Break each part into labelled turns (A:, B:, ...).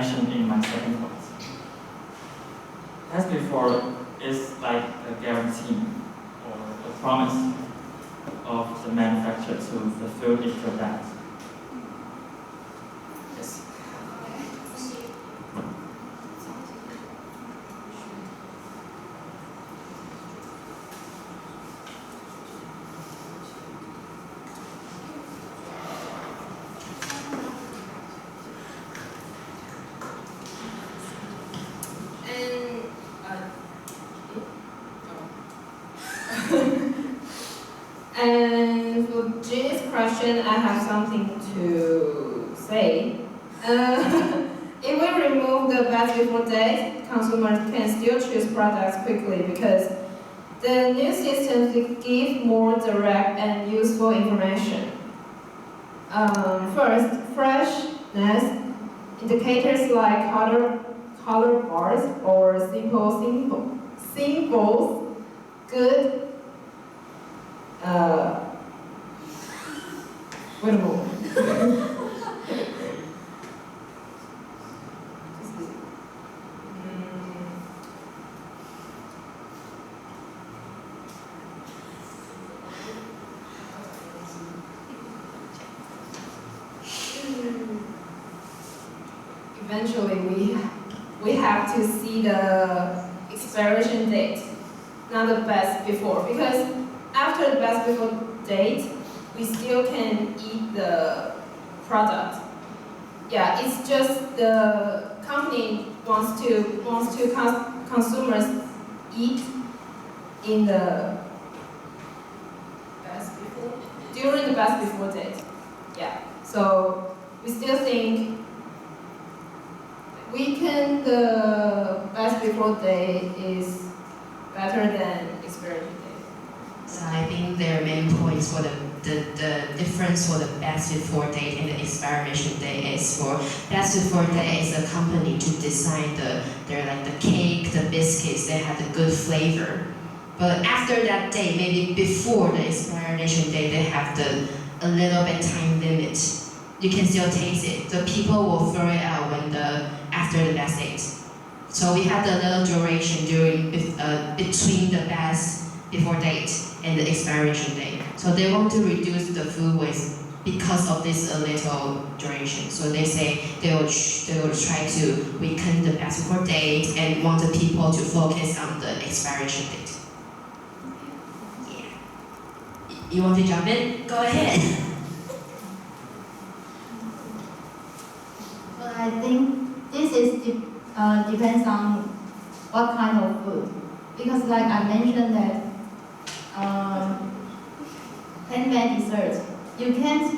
A: mentioned in my second point. Best before is like a guarantee or a promise of the manufacturer to fulfill its product. Yes.
B: And for Jean's question, I have something to say. If we remove the best before date, consumers can still choose products quickly because the new systems give more direct and useful information. First, freshness indicators like color bars or symbols, good. Wait a moment. Eventually, we have to see the expiration date, not the best before, because after the best before date, we still can eat the product. Yeah, it's just the company wants to consumers eat in the best before during the best before date. Yeah, so we still think the best before date is better than expiration date.
C: So I think their main points for the difference for the best before date and the expiration date is for best before date is a company to design their like the cake, the biscuits, they have the good flavor. But after that date, maybe before the expiration date, they have a little bit time limit. You can still taste it. The people will throw it out after the best date. So we have the little duration between the best before date and the expiration date. So they want to reduce the food waste because of this little duration. So they say they will try to weaken the best before date and want the people to focus on the expiration date. Yeah. You want to jump in? Go ahead.
D: Well, I think this depends on what kind of food. Because like I mentioned that handmade dessert, you can't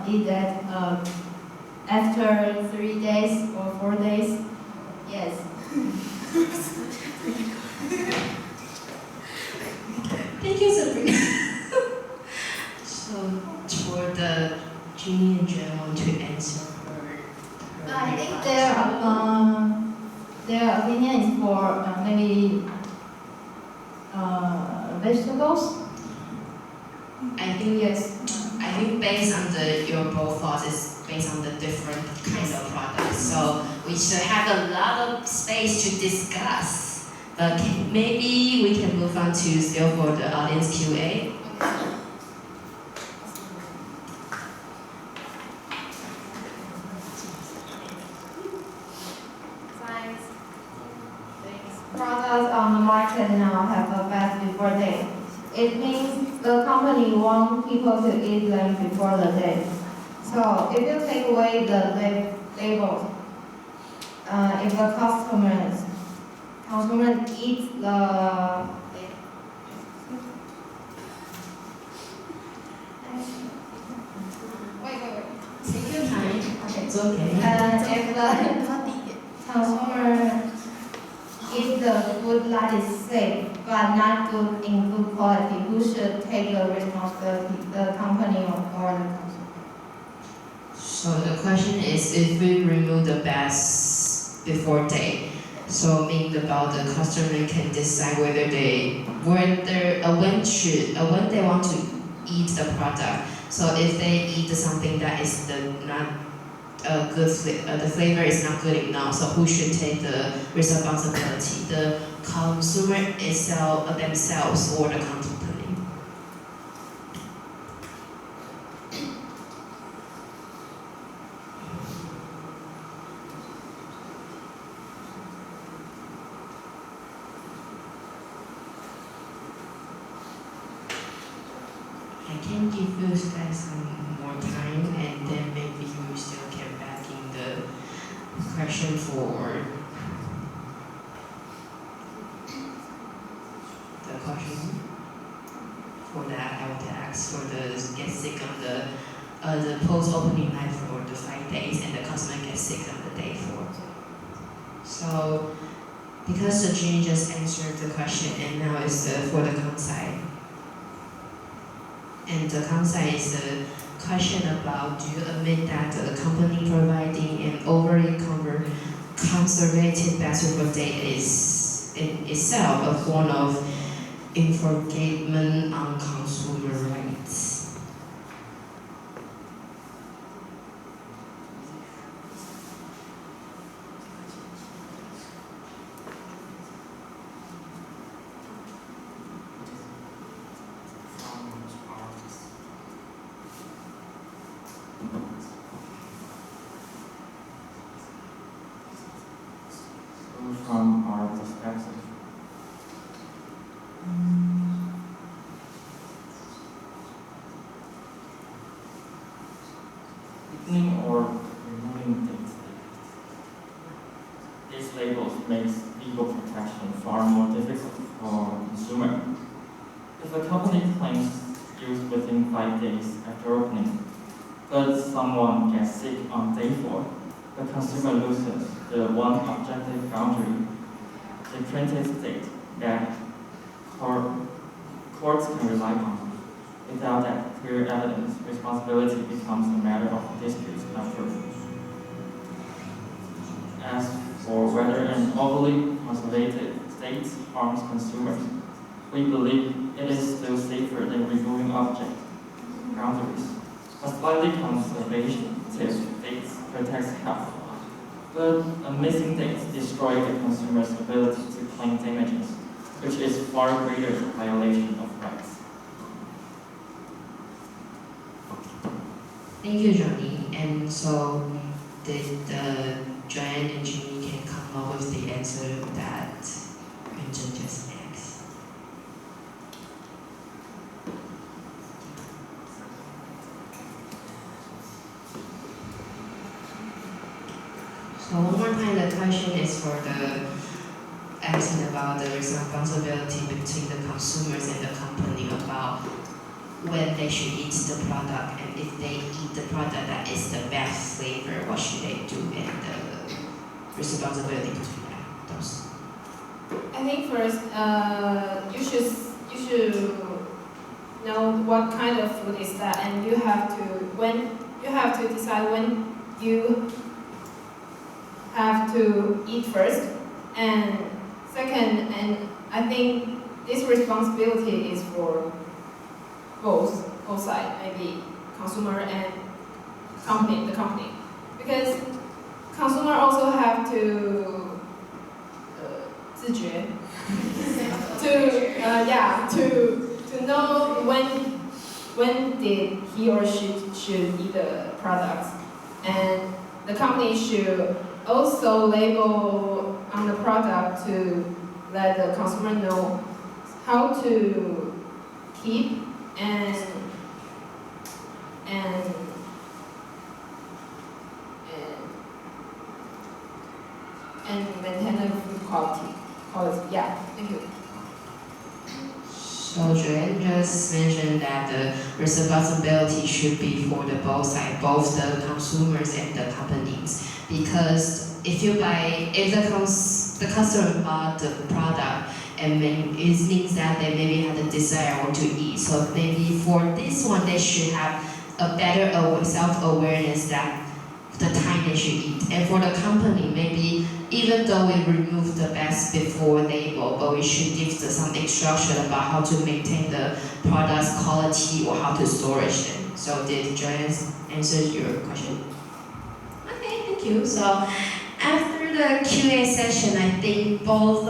D: eat that after 3 days or 4 days. Yes.
C: Thank you, Sabrina. So for the Jeannie and Jen want to answer her
D: I think their opinion is for maybe vegetables.
C: I think yes. I think based on your both thoughts is based on the different kind of products. So we should have a lot of space to discuss. But maybe we can move on to still for the audience QA.
D: Products on the market now have a best before date. It means the company wants people to eat them before the date. So if you take away the labels, if the consumer eats the
C: Take your time. Okay, it's okay.
D: if the consumer eat the food that is safe but not good in good quality, who should take the responsibility? The company or the consumer?
C: So the question is, if we remove the best before date, so meaning about the customer can decide when they want to eat the product. So if they eat something that is not the flavor is not good enough. So who should take the responsibility? The consumer itself, themselves, or the company? I can give you guys some more time, and then maybe you still get back in the question for the question. For that, I would ask for the get sick on the post-opening night for the 5 days, and the customer gets sick on the day 4. So, because the Jean just answered the question, and now it's for the Kansai. And the Kansai is a question about, do you admit that the company providing an overly conservative basketball date is in itself a form of infringement on consumer rights?
A: From our perspective, beginning or removing these labels makes legal protection far more difficult for the consumer. If a company claims use within 5 days after opening, but someone gets sick on day 4, the consumer loses the one objective boundary, the printed date that courts can rely on. Without that clear evidence, responsibility becomes a matter of dispute, not proof. As for whether an overly conservative state harms consumers, we believe it is still safer than removing object boundaries. A slightly conservative date protects health, but a missing date destroys the consumer's ability to claim damages, which is far greater violation of rights.
C: Thank you, Johnny. And so, did Joanne and Jimmy can come up with the answer that Yunjin just asked? So one more time, the question is for the asking about the responsibility between the consumers and the company about when they should eat the product, and if they eat the product that is the best flavor, what should they do, and the responsibility between those.
B: I think first, you should know what kind of food is that, and you have to decide when you have to eat first, and second, and I think this responsibility is for both sides, maybe consumer and the company, because consumer also have to 自觉 to know when did he or she should eat the products, and the company should also label on the product to let the consumer know how to keep and maintain the food quality. Yeah, thank you.
C: So Joanne just mentioned that the responsibility should be for the both sides, both the consumers and the companies. Because if the customer bought the product, and it means that they maybe have the desire to eat. So maybe for this one, they should have a better self-awareness that the time they should eat. And for the company, maybe even though we remove the best before label, but we should give some instruction about how to maintain the product's quality or how to storage them. So did Joanne answer your question? you. So after the Q&A session, I think all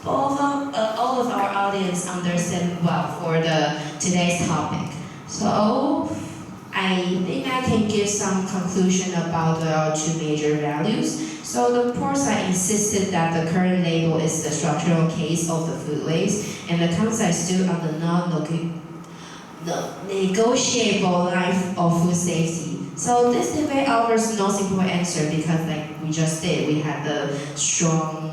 C: of our audience understand well for today's topic. So I think I can give some conclusion about our two major values. So the port side insisted that the current label is the structural case of the food waste, and the concept stood on the non-negotiable life of food safety. So this debate offers no simple answer because, like we just did, we had the strong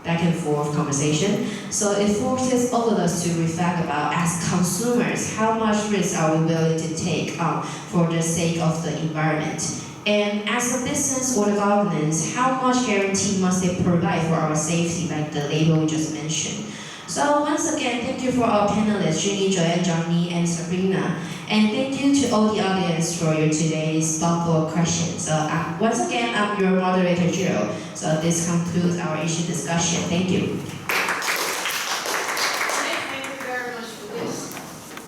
C: back and forth conversation. So it forces all of us to reflect about, as consumers, how much risk are we willing to take for the sake of the environment? And as a business or the governance, how much guarantee must they provide for our safety, like the label we just mentioned? So once again, thank you for our panelists, Junie, Joanne, Johnny, and Sabrina. And thank you to all the audience for your today's thoughtful questions. So once again, I'm your moderator, Jill. So this concludes our issue discussion. Thank you.